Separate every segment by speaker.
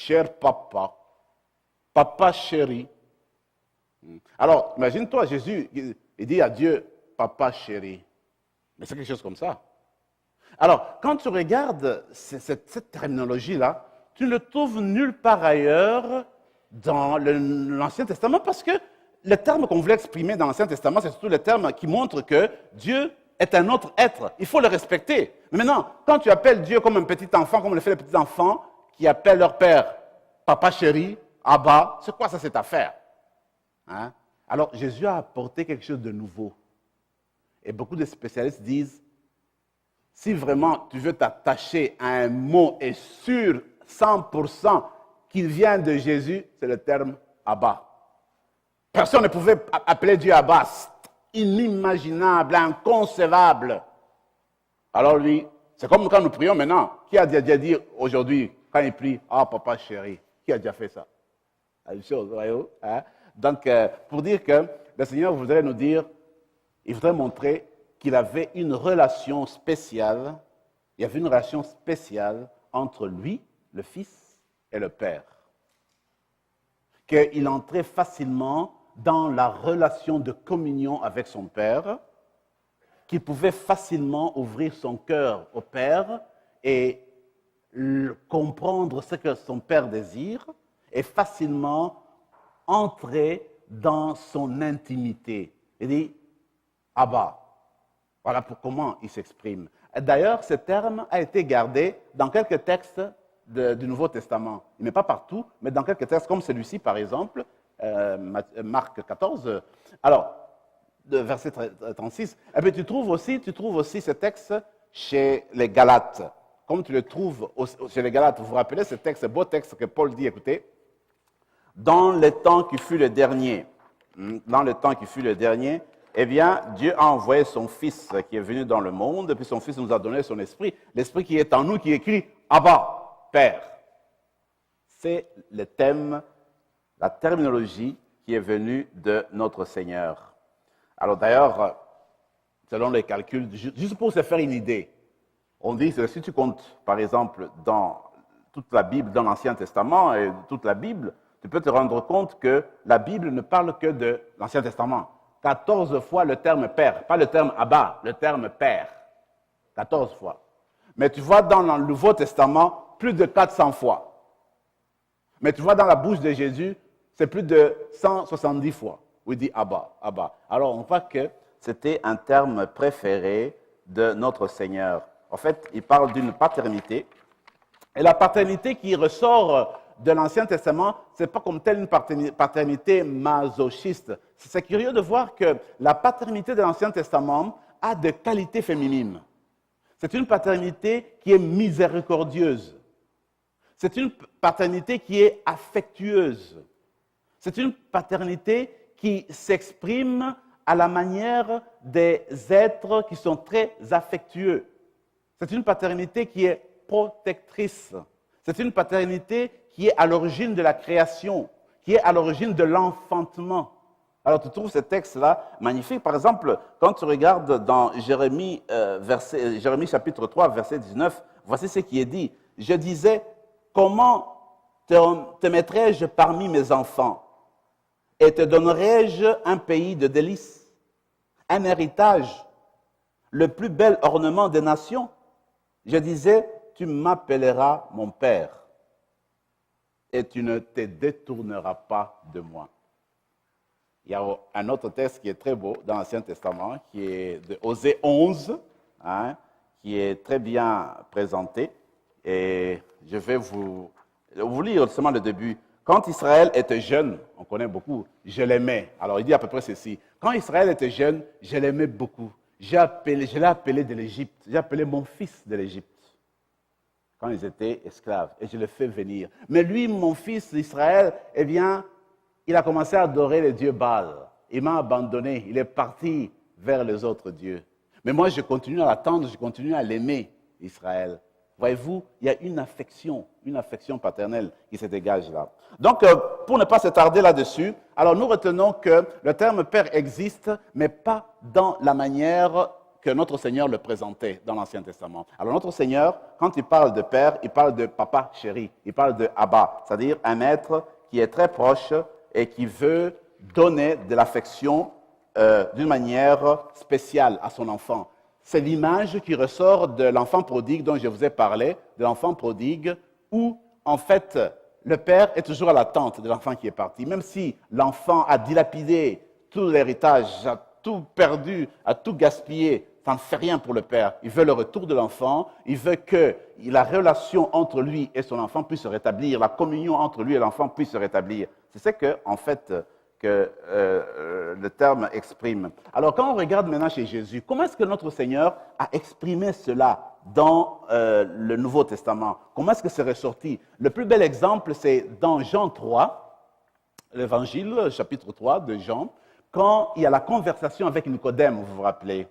Speaker 1: cher papa, papa chéri. Alors, imagine-toi, Jésus, il dit à Dieu, papa chéri. Mais c'est quelque chose comme ça. Alors, quand tu regardes cette terminologie-là, tu ne le trouves nulle part ailleurs dans l'Ancien Testament parce que le terme qu'on voulait exprimer dans l'Ancien Testament, c'est surtout le terme qui montre que Dieu est un autre être. Il faut le respecter. Mais maintenant, quand tu appelles Dieu comme un petit enfant, comme le fait les petits enfants qui appellent leur père papa chéri, Abba, c'est quoi ça cette affaire? Hein? Alors, Jésus a apporté quelque chose de nouveau. Et beaucoup de spécialistes disent, si vraiment tu veux t'attacher à un mot et sûr 100% qu'il vient de Jésus, c'est le terme Abba. Personne ne pouvait appeler Dieu Abba. C'est inimaginable, inconcevable. Alors lui, c'est comme quand nous prions maintenant. Qui a déjà dit aujourd'hui, quand il prie, ah papa chéri, qui a déjà fait ça? La même chose, voyez-vous, hein? Donc, pour dire que le Seigneur voudrait nous dire, il voudrait montrer qu'il avait une relation spéciale, il y avait une relation spéciale entre lui, le Fils, et le Père. Qu'il entrait facilement dans la relation de communion avec son Père, qu'il pouvait facilement ouvrir son cœur au Père et comprendre ce que son Père désire et facilement entrer dans son intimité. Il dit Abba. Voilà pour comment il s'exprime. D'ailleurs, ce terme a été gardé dans quelques textes du Nouveau Testament. Il n'est pas partout, mais dans quelques textes comme celui-ci, par exemple, Marc 14. Alors, verset 36. Et puis tu trouves aussi ce texte chez les Galates. Comme tu le trouves chez les Galates, vous vous rappelez ce texte, ce beau texte que Paul dit, écoutez, dans le temps qui fut le dernier, eh bien, Dieu a envoyé son Fils qui est venu dans le monde, et puis son Fils nous a donné son Esprit, l'Esprit qui est en nous, qui écrit « Abba, Père ». C'est le thème, la terminologie qui est venue de notre Seigneur. Alors d'ailleurs, selon les calculs, juste pour se faire une idée, on dit que si tu comptes, par exemple, dans toute la Bible, dans l'Ancien Testament et toute la Bible, tu peux te rendre compte que la Bible ne parle que de l'Ancien Testament. 14 fois le terme Père, pas le terme Abba, le terme Père. 14 fois. Mais tu vois dans le Nouveau Testament, plus de 400 fois. Mais tu vois dans la bouche de Jésus, c'est plus de 170 fois où il dit Abba, Abba. Alors on voit que c'était un terme préféré de notre Seigneur. En fait, il parle d'une paternité. Et la paternité qui ressort de l'Ancien Testament, ce n'est pas comme telle une paternité masochiste. C'est curieux de voir que la paternité de l'Ancien Testament a des qualités féminines. C'est une paternité qui est miséricordieuse. C'est une paternité qui est affectueuse. C'est une paternité qui s'exprime à la manière des êtres qui sont très affectueux. C'est une paternité qui est protectrice. C'est une paternité qui est à l'origine de la création, qui est à l'origine de l'enfantement. Alors tu trouves ce texte-là magnifique. Par exemple, quand tu regardes dans Jérémie chapitre 3, verset 19, voici ce qui est dit. Je disais, comment te mettrais-je parmi mes enfants et te donnerais-je un pays de délices, un héritage, le plus bel ornement des nations? Je disais, tu m'appelleras mon Père et tu ne te détourneras pas de moi. Il y a un autre texte qui est très beau dans l'Ancien Testament, qui est de Osée 11, qui est très bien présenté. Et je vais vous lire seulement le début. Quand Israël était jeune, on connaît beaucoup, je l'aimais. Alors il dit à peu près ceci. Quand Israël était jeune, je l'aimais beaucoup. Je l'ai appelé de l'Égypte. J'ai appelé mon fils de l'Égypte quand ils étaient esclaves. Et je le fais venir. Mais lui, mon fils Israël, eh bien, il a commencé à adorer les dieux Baal. Il m'a abandonné. Il est parti vers les autres dieux. Mais moi, je continue à l'attendre, je continue à l'aimer, Israël. Voyez-vous, il y a une affection paternelle qui se dégage là. Donc, pour ne pas s'attarder là-dessus, alors nous retenons que le terme Père existe, mais pas dans la manière que notre Seigneur le présentait dans l'Ancien Testament. Alors notre Seigneur, quand il parle de Père, il parle de Papa chéri, il parle de Abba, c'est-à-dire un être qui est très proche et qui veut donner de l'affection d'une manière spéciale à son enfant. C'est l'image qui ressort de l'enfant prodigue dont je vous ai parlé, de l'enfant prodigue où, en fait, le père est toujours à l'attente de l'enfant qui est parti. Même si l'enfant a dilapidé tout l'héritage, a tout perdu, a tout gaspillé, ça ne fait rien pour le père. Il veut le retour de l'enfant, il veut que la relation entre lui et son enfant puisse se rétablir, la communion entre lui et l'enfant puisse se rétablir. C'est ce que, en fait, que le terme exprime. Alors, quand on regarde maintenant chez Jésus, comment est-ce que notre Seigneur a exprimé cela dans le Nouveau Testament? Comment est-ce que c'est ressorti? Le plus bel exemple, c'est dans Jean 3, l'Évangile, chapitre 3 de Jean, quand il y a la conversation avec Nicodème, vous vous rappelez.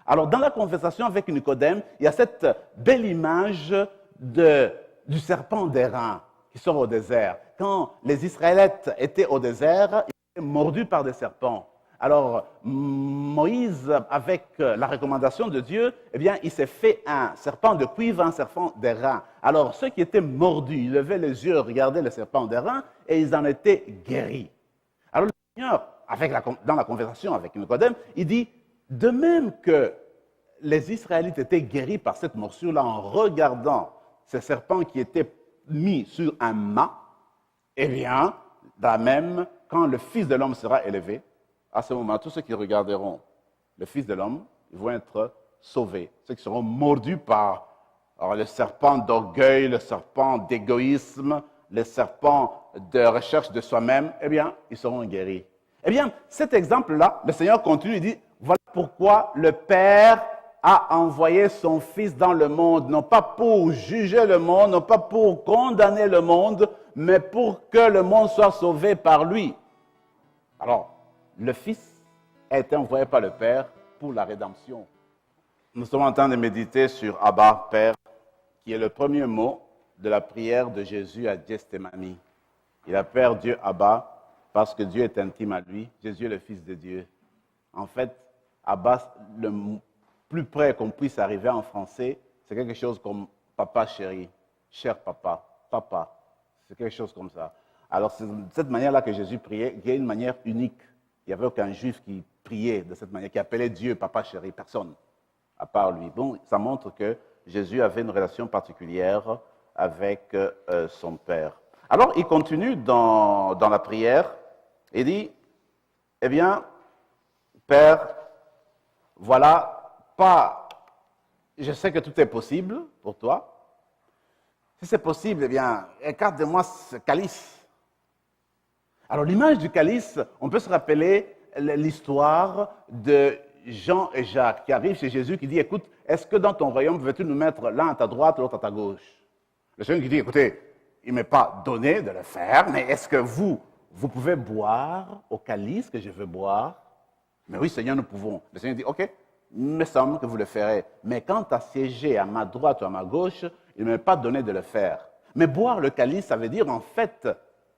Speaker 1: Alors, dans la conversation avec Nicodème, il y a cette belle image du serpent d'airain qui sort au désert. Quand les Israélites étaient au désert, ils étaient mordus par des serpents. Alors, Moïse, avec la recommandation de Dieu, eh bien, il s'est fait un serpent de cuivre, un serpent d'airain. Alors, ceux qui étaient mordus, ils levaient les yeux, regardaient le serpent d'airain et ils en étaient guéris. Alors, le Seigneur, dans la conversation avec Nicodème, il dit, de même que les Israélites étaient guéris par cette morsure-là en regardant ces serpents qui étaient mis sur un mât, eh bien, de la même, quand le Fils de l'homme sera élevé, à ce moment, tous ceux qui regarderont le Fils de l'homme, ils vont être sauvés. Ceux qui seront mordus par le serpent d'orgueil, le serpent d'égoïsme, le serpent de recherche de soi-même, eh bien, ils seront guéris. Eh bien, cet exemple-là, le Seigneur continue, il dit, voilà pourquoi le Père a envoyé son Fils dans le monde, non pas pour juger le monde, non pas pour condamner le monde, mais pour que le monde soit sauvé par lui. Alors, le Fils a été envoyé par le Père pour la rédemption. Nous sommes en train de méditer sur Abba, Père, qui est le premier mot de la prière de Jésus à Gethsémani. Il appelle Dieu Abba parce que Dieu est intime à lui. Jésus est le Fils de Dieu. En fait, Abba, le plus près qu'on puisse arriver en français, c'est quelque chose comme papa chéri, cher papa, papa. C'est quelque chose comme ça. Alors, c'est de cette manière-là que Jésus priait, qui est une manière unique. Il n'y avait aucun juif qui priait de cette manière, qui appelait Dieu papa chéri, personne, à part lui. Bon, ça montre que Jésus avait une relation particulière avec son Père. Alors, il continue dans la prière et dit, eh bien, Père, voilà, je sais que tout est possible pour toi. Si c'est possible, eh bien, écarte de moi ce calice. Alors, l'image du calice, on peut se rappeler l'histoire de Jean et Jacques qui arrivent chez Jésus, qui dit, écoute, est-ce que dans ton royaume, veux-tu nous mettre l'un à ta droite, l'autre à ta gauche? Le Seigneur qui dit, écoutez, il ne m'est pas donné de le faire, mais est-ce que vous pouvez boire au calice que je veux boire? Mais oui, Seigneur, nous pouvons. Le Seigneur dit, ok, il me semble que vous le ferez. Mais quant à siéger à ma droite ou à ma gauche, il ne m'est pas donné de le faire. Mais boire le calice, ça veut dire en fait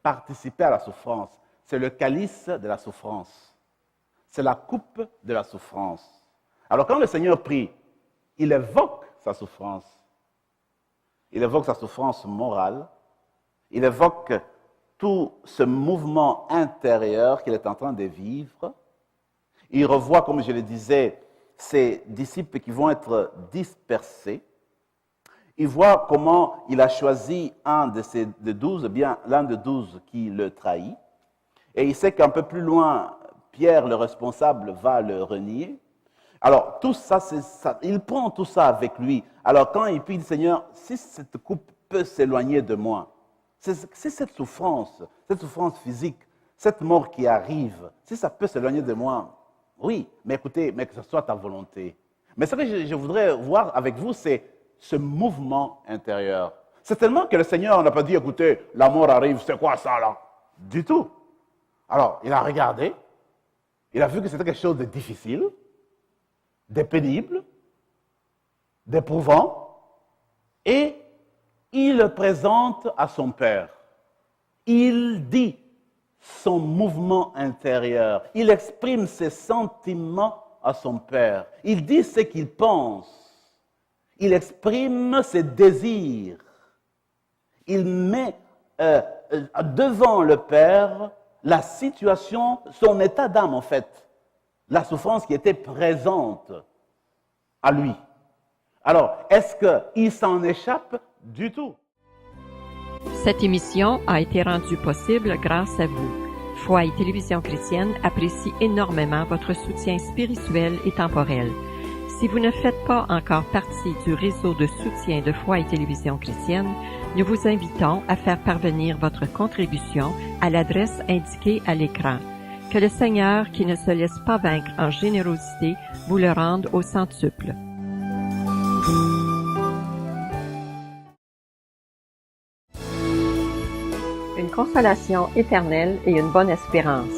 Speaker 1: participer à la souffrance. C'est le calice de la souffrance. C'est la coupe de la souffrance. Alors quand le Seigneur prie, il évoque sa souffrance. Il évoque sa souffrance morale. Il évoque tout ce mouvement intérieur qu'il est en train de vivre. Il revoit, comme je le disais, ses disciples qui vont être dispersés. Il voit comment il a choisi un de 12, bien l'un de 12 qui le trahit. Et il sait qu'un peu plus loin, Pierre, le responsable, va le renier. Alors, tout ça, il prend tout ça avec lui. Alors, quand il prie, Seigneur, si cette coupe peut s'éloigner de moi, c'est cette souffrance physique, cette mort qui arrive, si ça peut s'éloigner de moi, oui, mais écoutez, mais que ce soit ta volonté. Mais ce que je voudrais voir avec vous, c'est ce mouvement intérieur. C'est tellement que le Seigneur n'a pas dit, écoutez, la mort arrive, c'est quoi ça là? Du tout. Alors, il a regardé, il a vu que c'était quelque chose de difficile, de pénible, d'éprouvant, et il le présente à son Père. Il dit son mouvement intérieur. Il exprime ses sentiments à son Père. Il dit ce qu'il pense. Il exprime ses désirs. Il met devant le Père la situation, son état d'âme en fait, la souffrance qui était présente à lui. Alors, est-ce qu'il s'en échappe du tout?
Speaker 2: Cette émission a été rendue possible grâce à vous. Foi et Télévision Chrétienne apprécie énormément votre soutien spirituel et temporel. Si vous ne faites pas encore partie du réseau de soutien de Foi et Télévision Chrétienne, nous vous invitons à faire parvenir votre contribution à l'adresse indiquée à l'écran. Que le Seigneur, qui ne se laisse pas vaincre en générosité, vous le rende au centuple. Une consolation éternelle et une bonne espérance.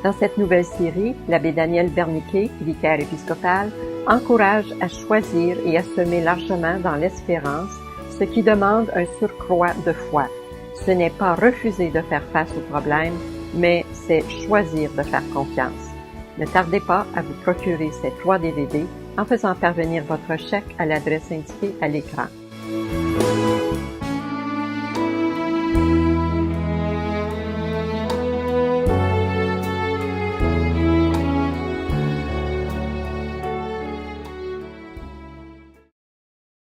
Speaker 2: Dans cette nouvelle série, l'abbé Daniel Berniquet, vicaire épiscopal, encourage à choisir et à semer largement dans l'espérance, ce qui demande un surcroît de foi. Ce n'est pas refuser de faire face aux problèmes, mais c'est choisir de faire confiance. Ne tardez pas à vous procurer ces 3 DVD en faisant parvenir votre chèque à l'adresse indiquée à l'écran.